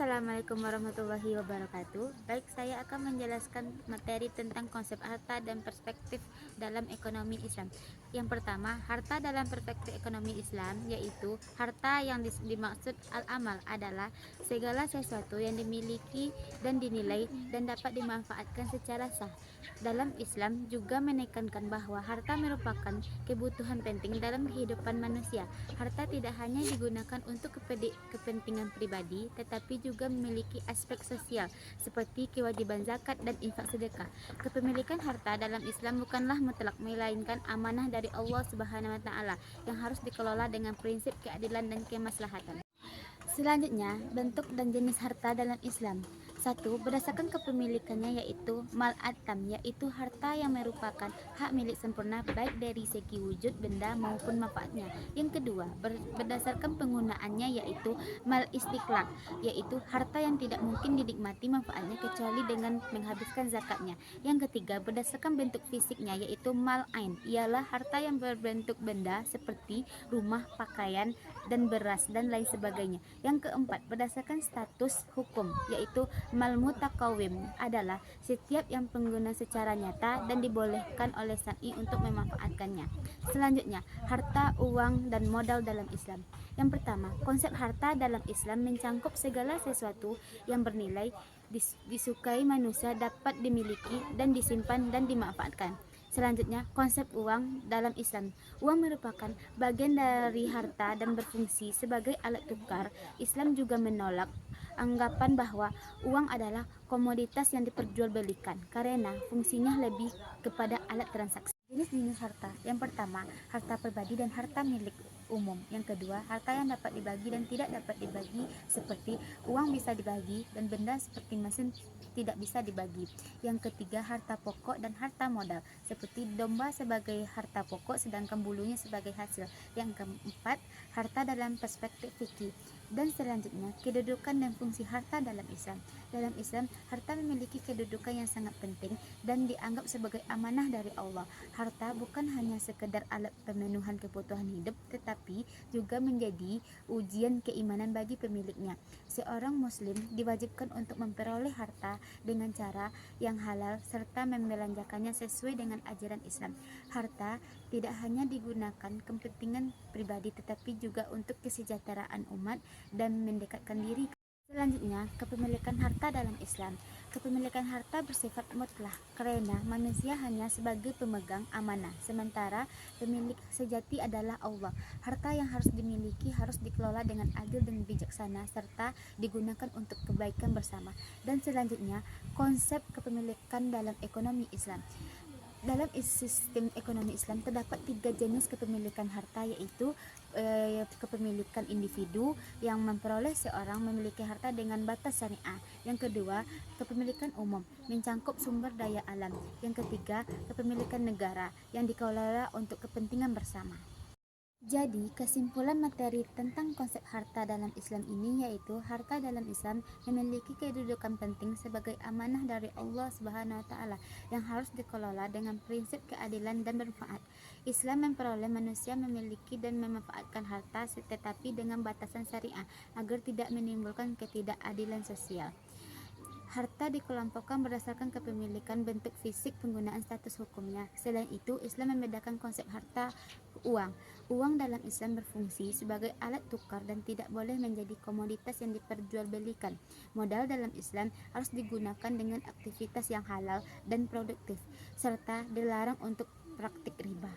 Assalamualaikum warahmatullahi wabarakatuh. Baik, saya akan menjelaskan materi tentang konsep harta dan perspektif dalam ekonomi Islam. Yang pertama, harta dalam perspektif ekonomi Islam yaitu harta yang dimaksud al-amal adalah segala sesuatu yang dimiliki dan dinilai dan dapat dimanfaatkan secara sah. Dalam Islam juga menekankan bahwa harta merupakan kebutuhan penting dalam kehidupan manusia. Harta tidak hanya digunakan untuk kepentingan pribadi, tetapi juga memiliki aspek sosial seperti kewajiban zakat dan infak sedekah. Kepemilikan harta dalam Islam bukanlah mutlak, melainkan amanah dari Allah Subhanahu wa taala yang harus dikelola dengan prinsip keadilan dan kemaslahatan. Selanjutnya, bentuk dan jenis harta dalam Islam. 1. Berdasarkan kepemilikannya yaitu mal atam, yaitu harta yang merupakan hak milik sempurna baik dari segi wujud benda maupun manfaatnya. Yang kedua, berdasarkan penggunaannya yaitu mal istiqlal, yaitu harta yang tidak mungkin dinikmati manfaatnya kecuali dengan menghabiskan zakatnya. Yang ketiga, berdasarkan bentuk fisiknya yaitu mal ain, ialah harta yang berbentuk benda seperti rumah, pakaian, dan beras dan lain sebagainya. Yang keempat, berdasarkan status hukum yaitu mal mutakawim, adalah setiap yang pengguna secara nyata dan dibolehkan oleh syar'i untuk memanfaatkannya. Selanjutnya, harta, uang, dan modal dalam Islam. Yang pertama, konsep harta dalam Islam mencangkup segala sesuatu yang bernilai, disukai manusia, dapat dimiliki dan disimpan dan dimanfaatkan. Selanjutnya, konsep uang dalam Islam. Uang merupakan bagian dari harta dan berfungsi sebagai alat tukar. Islam juga menolak anggapan bahwa uang adalah komoditas yang diperjualbelikan karena fungsinya lebih kepada alat transaksi. Jenis-jenis harta. Yang pertama, harta pribadi dan harta milik umum. Yang kedua, harta yang dapat dibagi dan tidak dapat dibagi seperti uang bisa dibagi dan benda seperti mesin tidak bisa dibagi. Yang ketiga, harta pokok dan harta modal seperti domba sebagai harta pokok sedangkan bulunya sebagai hasil. Yang keempat, harta dalam perspektif fikih. Dan selanjutnya, kedudukan dan fungsi harta dalam Islam. Dalam Islam, harta memiliki kedudukan yang sangat penting dan dianggap sebagai amanah dari Allah. Harta bukan hanya sekedar alat pemenuhan kebutuhan hidup, tetapi juga menjadi ujian keimanan bagi pemiliknya. Seorang muslim diwajibkan untuk memperoleh harta dengan cara yang halal serta membelanjakannya sesuai dengan ajaran Islam. Harta tidak hanya digunakan kepentingan pribadi tetapi juga untuk kesejahteraan umat dan mendekatkan diri. Selanjutnya, kepemilikan harta dalam Islam. Kepemilikan harta bersifat mutlak karena manusia hanya sebagai pemegang amanah, sementara pemilik sejati adalah Allah. Harta yang harus dimiliki harus dikelola dengan adil dan bijaksana serta digunakan untuk kebaikan bersama. Dan selanjutnya, konsep kepemilikan dalam ekonomi Islam. Dalam sistem ekonomi Islam terdapat 3 jenis kepemilikan harta yaitu kepemilikan individu yang memperoleh seorang memiliki harta dengan batas syariah. Yang kedua, kepemilikan umum mencangkup sumber daya alam. Yang ketiga, kepemilikan negara yang dikelola untuk kepentingan bersama. Jadi, kesimpulan materi tentang konsep harta dalam Islam ini yaitu harta dalam Islam memiliki kedudukan penting sebagai amanah dari Allah Subhanahu wa taala yang harus dikelola dengan prinsip keadilan dan bermanfaat. Islam memperoleh manusia memiliki dan memanfaatkan harta tetapi dengan batasan syariah agar tidak menimbulkan ketidakadilan sosial. Harta dikelompokkan berdasarkan kepemilikan, bentuk fisik, penggunaan status hukumnya. Selain itu, Islam membedakan konsep harta uang. Uang dalam Islam berfungsi sebagai alat tukar dan tidak boleh menjadi komoditas yang diperjualbelikan. Modal dalam Islam harus digunakan dengan aktivitas yang halal dan produktif, serta dilarang untuk praktik riba.